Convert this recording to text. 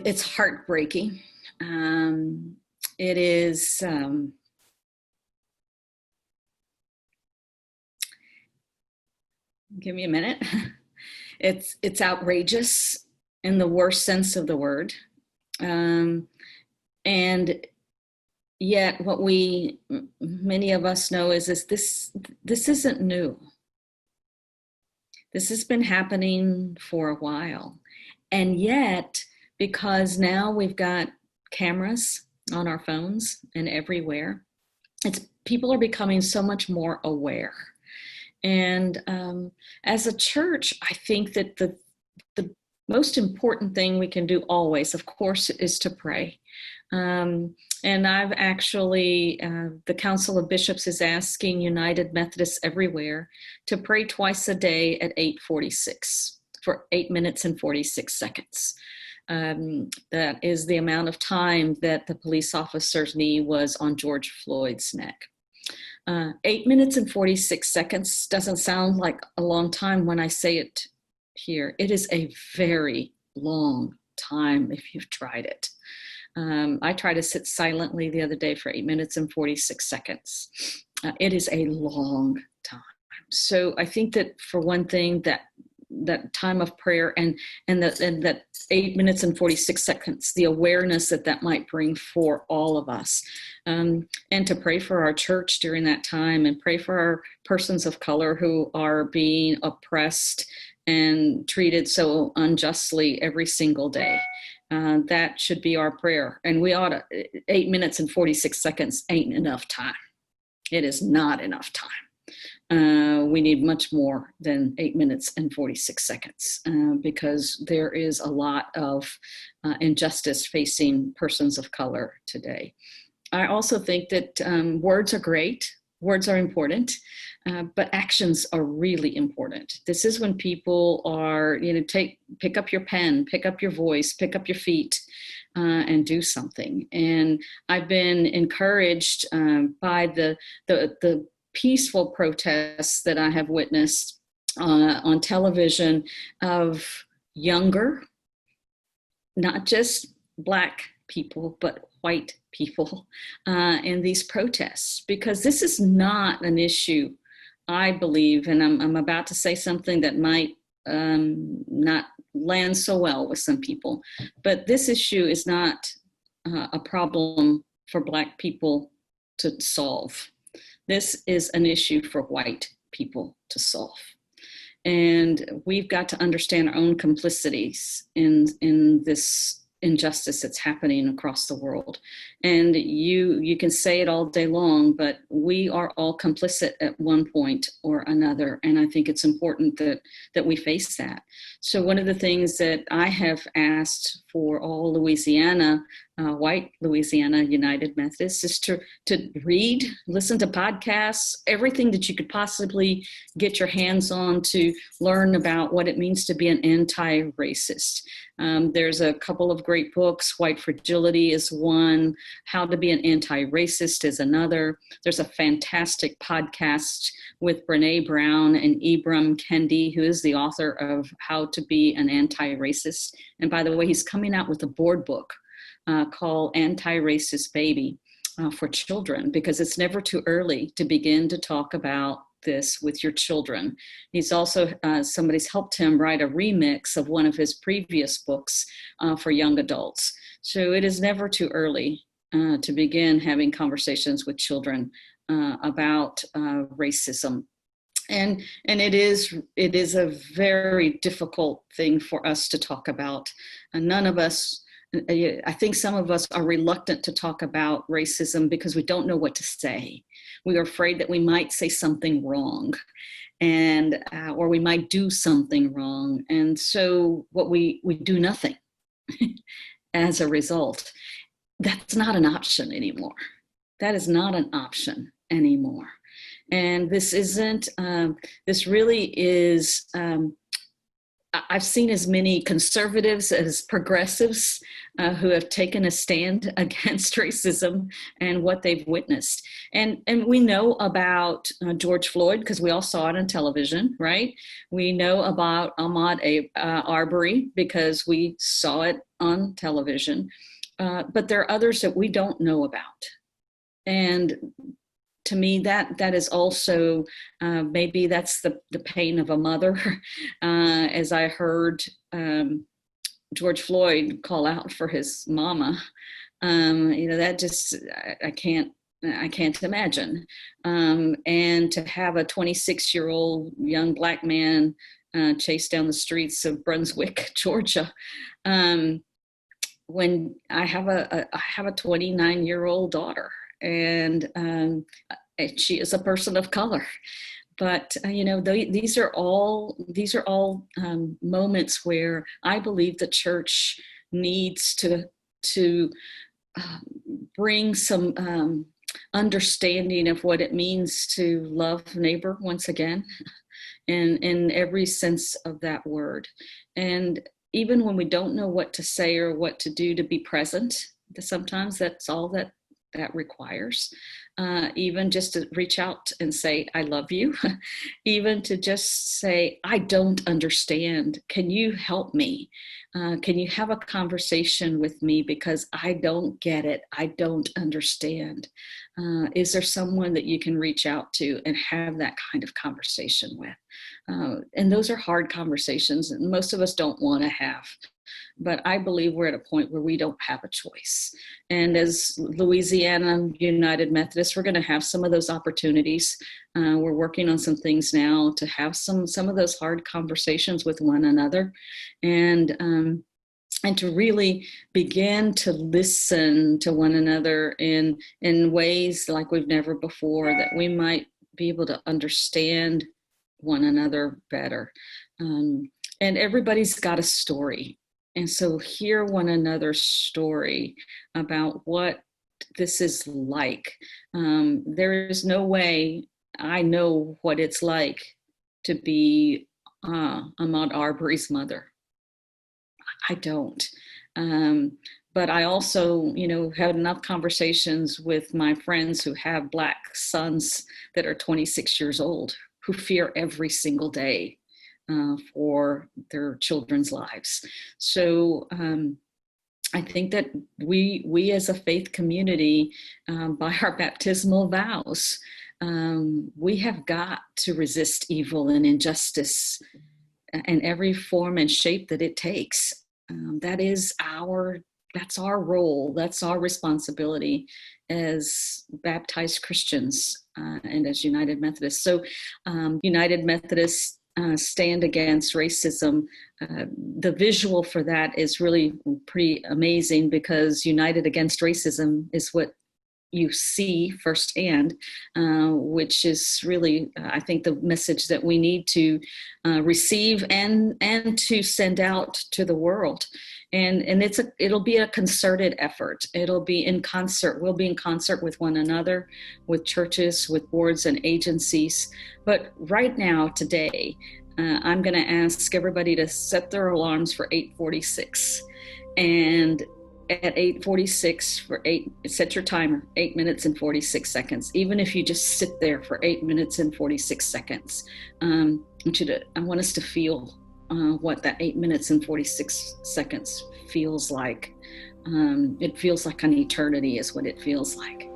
it's heartbreaking. It is, give me a minute. It's outrageous in the worst sense of the word. And yet what many of us know is this isn't new. This has been happening for a while. And yet, because now we've got cameras on our phones and everywhere, people are becoming so much more aware. And as a church, I think that the most important thing we can do always, of course, is to pray. And I've actually, the Council of Bishops is asking United Methodists everywhere to pray twice a day at 8:46 for 8 minutes and 46 seconds. That is the amount of time that the police officer's knee was on George Floyd's neck. 8 minutes and 46 seconds doesn't sound like a long time when I say it here. It is a very long time if you've tried it. I tried to sit silently the other day for 8 minutes and 46 seconds. It is a long time. So I think that for one thing, that time of prayer and that 8 minutes and 46 seconds, the awareness that might bring for all of us, and to pray for our church during that time, and pray for our persons of color who are being oppressed and treated so unjustly every single day. That should be our prayer. And we ought to, 8 minutes and 46 seconds ain't enough time. It is not enough time. We need much more than 8 minutes and 46 seconds because there is a lot of injustice facing persons of color today. I also think that words are great. Words are important, but actions are really important. This is when people are, pick up your pen, pick up your voice, pick up your feet, and do something. And I've been encouraged by the peaceful protests that I have witnessed on television of younger, not just Black people, but white people in these protests, because this is not an issue, I believe, and I'm about to say something that might not land so well with some people, but this issue is not a problem for Black people to solve. This is an issue for white people to solve. And we've got to understand our own complicities in this injustice that's happening across the world. And you can say it all day long, but we are all complicit at one point or another. And I think it's important that we face that. So one of the things that I have asked for all Louisiana, white Louisiana United Methodists, is to read, listen to podcasts, everything that you could possibly get your hands on to learn about what it means to be an anti-racist. There's a couple of great books. White Fragility is one. How to be an Anti-Racist is another. There's a fantastic podcast with Brene Brown and Ibram Kendi, who is the author of How to Be an Anti-Racist. And by the way, he's coming out with a board book called Anti-Racist Baby for children, because it's never too early to begin to talk about this with your children. He's also, somebody's helped him write a remix of one of his previous books for young adults. So it is never too early to begin having conversations with children about racism. And it is a very difficult thing for us to talk about. And none of us, I think some of us are reluctant to talk about racism because we don't know what to say. We are afraid that we might say something wrong, and or we might do something wrong. And so we do nothing as a result. That's not an option anymore. That is not an option anymore. And this isn't, this really is, I've seen as many conservatives as progressives who have taken a stand against racism and what they've witnessed. And we know about George Floyd because we all saw it on television, right? We know about Ahmaud Arbery because we saw it on television, but there are others that we don't know about. And to me, that is also maybe that's the pain of a mother. As I heard George Floyd call out for his mama, that just I can't imagine. And to have a 26-year-old young Black man chased down the streets of Brunswick, Georgia, when I have a 29-year-old daughter, and she is a person of color. But these are all moments where I believe the church needs to bring some understanding of what it means to love neighbor once again, in every sense of that word. And even when we don't know what to say or what to do, to be present, sometimes that's all that requires. Even just to reach out and say, I love you. Even to just say, I don't understand. Can you help me? Can you have a conversation with me, because I don't get it. I don't understand. Is there someone that you can reach out to and have that kind of conversation with? And those are hard conversations and most of us don't want to have. But I believe we're at a point where we don't have a choice. And as Louisiana United Methodists, we're going to have some of those opportunities. We're working on some things now to have some of those hard conversations with one another, and to really begin to listen to one another in ways like we've never before, that we might be able to understand one another better. And everybody's got a story. And so hear one another's story about what this is like. There is no way I know what it's like to be Ahmaud Arbery's mother. I don't. But I also, had enough conversations with my friends who have Black sons that are 26 years old, who fear every single day for their children's lives. So I think that we as a faith community, by our baptismal vows, we have got to resist evil and injustice in every form and shape that it takes. That's our role. That's our responsibility as baptized Christians and as United Methodists. So United Methodists stand against racism. The visual for that is really pretty amazing, because United Against Racism is what you see firsthand, which is really, I think, the message that we need to receive and to send out to the world. And it'll be a concerted effort. It'll be in concert. We'll be in concert with one another, with churches, with boards and agencies. But right now, today, I'm going to ask everybody to set their alarms for 8:46. And at 8:46 set your timer, 8 minutes and 46 seconds. Even if you just sit there for 8 minutes and 46 seconds, I want us to feel what that 8 minutes and 46 seconds feels like. It feels like an eternity is what it feels like.